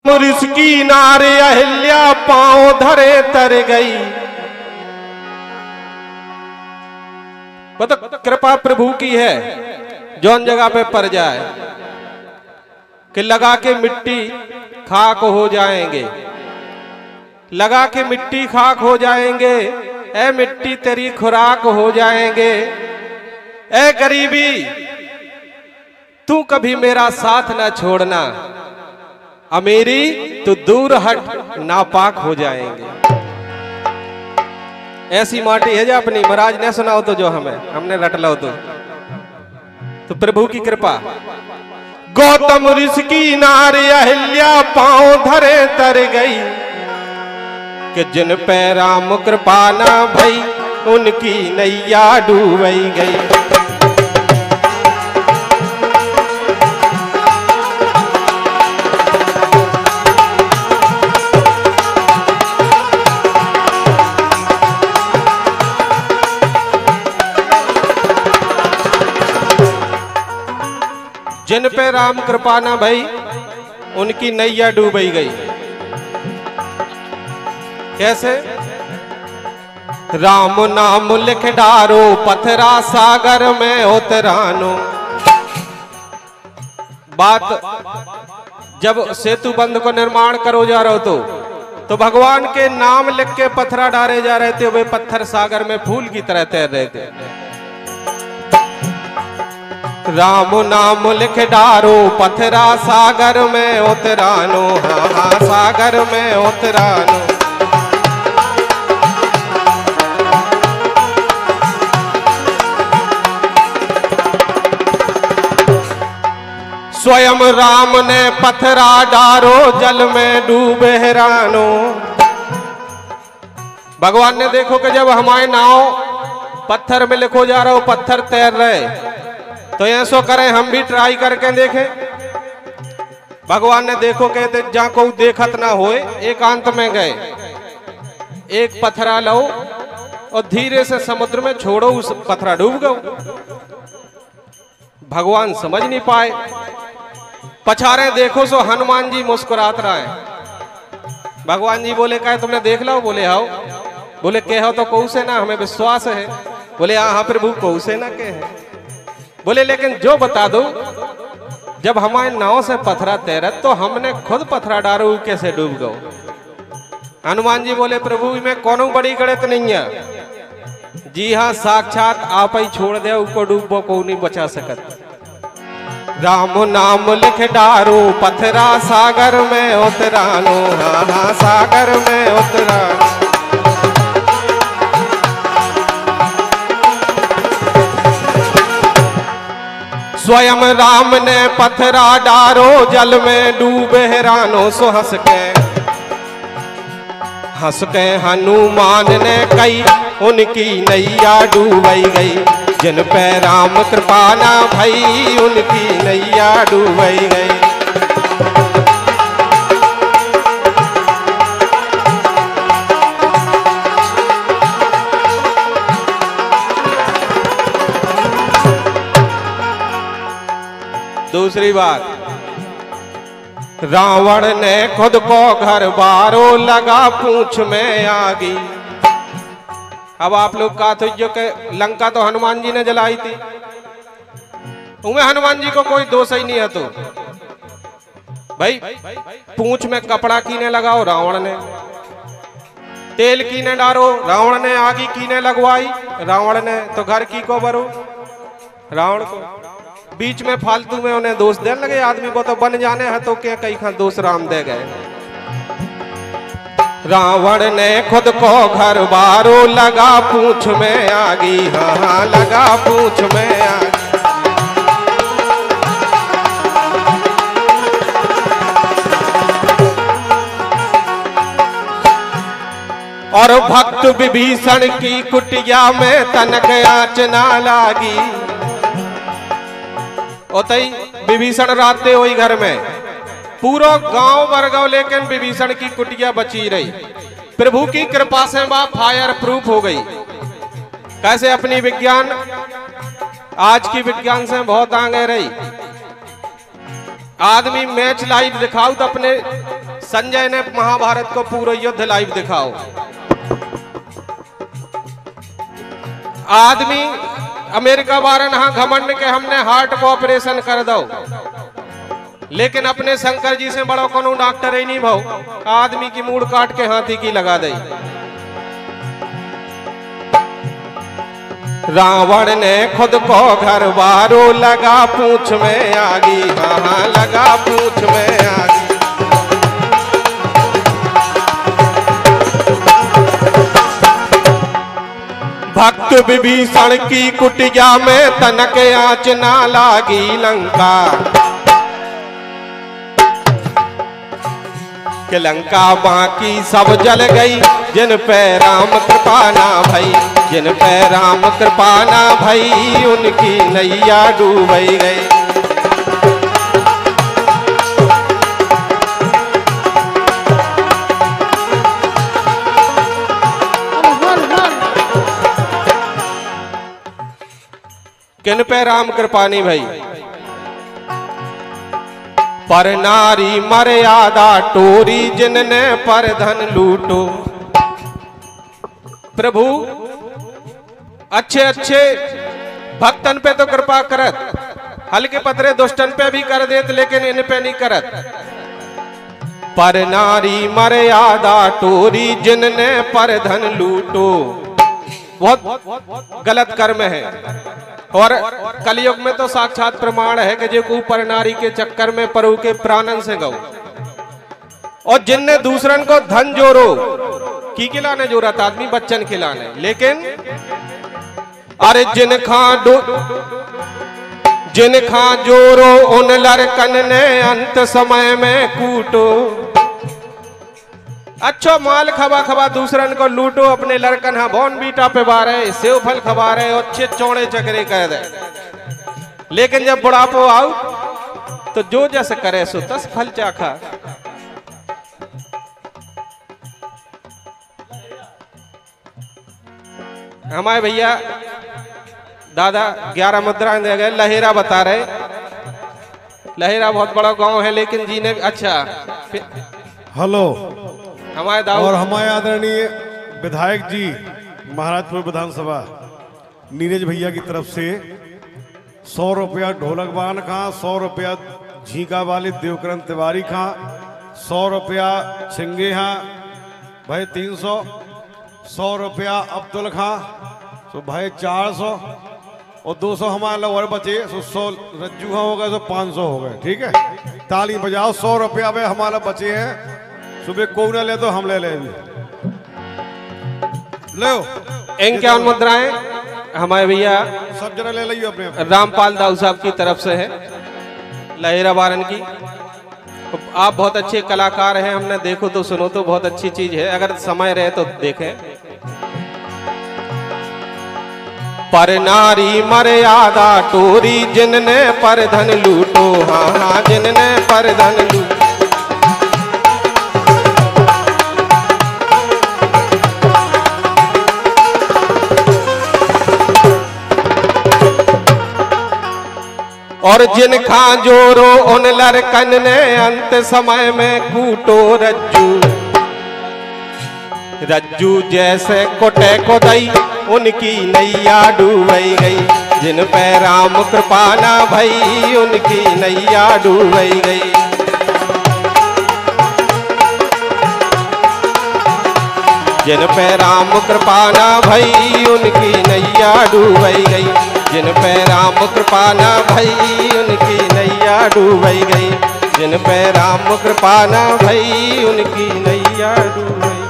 मुरिसकी नारे अहिल्या पांव धरे तर गई। बता कृपा प्रभु की है जौन जगह पे पड़ जाए कि लगा के मिट्टी खाक हो जाएंगे, लगा के मिट्टी खाक हो जाएंगे। ए मिट्टी तेरी खुराक हो जाएंगे। ए गरीबी तू कभी मेरा साथ ना छोड़ना, अमीरी तो दूर हट नापाक हो जाएंगे। ऐसी माटी है जो अपनी महाराज ने सुनाओ तो जो हमने रट लो तो प्रभु की कृपा। गौतम ऋषि नारी अहिल्या पांव धरे तर गई कि जिन पे राम कृपा ना भई उनकी नैया डूबई गई। जिन पे राम कृपा ना भई उनकी नैया डूबई गई। कैसे? राम नाम लिख डारो पथरा सागर में उतरानो। बात जब सेतु बंध को निर्माण करो जा रहे हो तो भगवान के नाम लिख के पत्थरा डाले जा रहे थे, वे पत्थर सागर में फूल की तरह तैर रहे थे। राम नाम लिख डारो पथरा सागर में उतरानो, हाँ सागर में उतरानो। स्वयं राम ने पथरा डारो जल में डूबे हैरानो। भगवान ने देखो कि जब हमारे नाव पत्थर में लिखो जा रहा हो, पत्थर तैर रहे, तो ऐसो करें हम भी ट्राई करके देखें। भगवान ने देखो कहते जहां को देखत ना होए एकांत में गए, एक पत्थरा लो और धीरे से समुद्र में छोड़ो, उस पत्थरा डूब गयो। भगवान समझ नहीं पाए। पछारे देखो सो हनुमान जी मुस्कुरात रहा है। भगवान जी बोले क्या तुमने देख लो? बोले आओ। बोले के हो तो कौ से ना, हमें विश्वास है। बोले हाँ प्रभु कौ से ना के है। बोले लेकिन जो बता दो, जब हमारे नाव से पत्थरा तैरत तो हमने खुद पत्थरा डारो कैसे डूब गयो? हनुमान जी बोले प्रभु में कोनो बड़ी गणित नहीं है। जी हाँ साक्षात आप ही छोड़ दे, उसको डूबो को नहीं बचा सकत। राम नाम लिख डारो पत्थरा सागर में उतरानो, हाँ सागर में उतरानो। स्वयं राम ने पत्थरा डारो जल में डूबे हैरानो। सो हंस के हनुमान ने कही उनकी नैया डूबई गई। जिन पे राम कृपा ना भई उनकी नैया डूबई गई। दूसरी बात, रावण ने खुद को घर बारो लगा पूंछ में आगी। अब आप लोग कहा तो जो कि लंका तो हनुमान जी ने जलाई थी, उनमें हनुमान जी को कोई दोष ही नहीं है। तो भाई पूंछ में कपड़ा कीने लगाओ रावण ने, तेल कीने डारो रावण ने, आगी कीने लगवाई रावण ने, तो घर की को भरो रावण को। बीच में फालतू में उन्हें दोष देने लगे आदमी को, तो बन जाने हैं तो क्या कई खान दोष राम दे गए। रावण ने खुद को घर बारो लगा पूंछ में आगी, हाँ लगा पूंछ में आगी। और भक्त विभीषण की कुटिया में तनक आँच ना लागी। ओतई विभीषण राते हुई घर में पूरा गांव मर गयो, लेकिन विभीषण की कुटिया बची रही। प्रभु की कृपा से वह फायर प्रूफ हो गई। कैसे? अपनी विज्ञान आज की विज्ञान से बहुत आगे रही। आदमी मैच लाइव दिखाओ तो अपने संजय ने महाभारत को पूरा युद्ध लाइव दिखाओ। आदमी अमेरिका वारन हाँ घमंड के हमने हार्ट को ऑपरेशन कर दो, लेकिन अपने शंकर जी से बड़ो कोनो डॉक्टर ही नहीं भाव, आदमी की मूड़ काट के हाथी की लगा दे। रावण ने खुद को घर बारो लगा पूंछ में आगी, हाँ लगा पूंछ में आगी। भक्त विभीषण की कुटिया में तनक आंच ना लागी लंका, कि लंका बाकी सब जल गई, जिन पे राम कृपा ना भई, जिन पे राम कृपा ना भई, उनकी नैया डूबई गई। किन पे राम कृपा नहीं भई, पर नारी मर्यादा टोरी, जिनने पर धन लूटो। प्रभु अच्छे अच्छे भक्तन पे तो कृपा करत, हल्के पतरे दुष्टन पे भी कर देत, लेकिन इन पे नहीं करत। पर नारी मर्यादा टोरी, जिनने पर धन लूटो। बहुत गलत कर्म है, और कलयुग में तो साक्षात प्रमाण है कि जो को पर नारी के चक्कर में परु के प्राणन से गौ। और जिनने दूसरन को धन जोरो की खिलाने जोरत आदमी बच्चन खिलाने, लेकिन अरे जिन खा जोरो उन लड़कन ने अंत समय में कूटो। अच्छो माल खबा खबा दूसरन को लूटो, अपने लड़कन हाँ बॉन बीटा पे बारे सेव फल खबा रहे, अच्छे चौड़े चकरे कर दे, लेकिन जब बुढ़ापो आओ तो जो जैसे करे सो तस फल चाखा। हमारे भैया दादा 11 मुद्राएं दे गए, लहेरा बता रहे। लहेरा बहुत बड़ा गांव है, लेकिन जी ने अच्छा हेलो हमारे दाऊ और हमारे आदरणीय विधायक जी महाराजपुर विधानसभा नीरज भैया की तरफ से 100 रुपया ढोलक बान खां, 100 रुपया झीका वाले देवकरण तिवारी खां, 100 रुपया छिंगे खां भाई 300, 100 रुपया अब्दुल खां तो भाई 400, और 200 हमारे लोग और बचे, 100 रज्जू खां हो गए, तो 500 हो गए। ठीक है, ताली बजाओ। 100 रुपया में हमारा बचे हैं, सुबह को ना ले तो हम ले लेंगे। लो इक्यावन मुद्राएं हमारे भैया सब जना ले लियो अपने रामपाल दाऊ साहब की तरफ से है, लहेरा वारन की। आप बहुत अच्छे कलाकार हैं, हमने देखो तो सुनो तो बहुत अच्छी चीज है, अगर समय रहे तो देखें। पर नारी मर्यादा टोरी, जिनने पर धन लूटो, हाँ हाँ जिनने पर धन लूटो। और जिन खा जोरो उन लड़कन ने अंत समय में कूटो रज्जू। रज्जू जैसे कोटे को दई, उनकी नैया डूबई गई, जिन पे राम कृपा ना भई, उनकी नैया डूबई गई। जिन पे राम कृपा ना भई, उनकी नैया डूबई गई, जिन पे राम कृपा ना भई, उनकी नैया डूबई गई, जिन पे राम कृपा ना भई, उनकी नैया डूबई।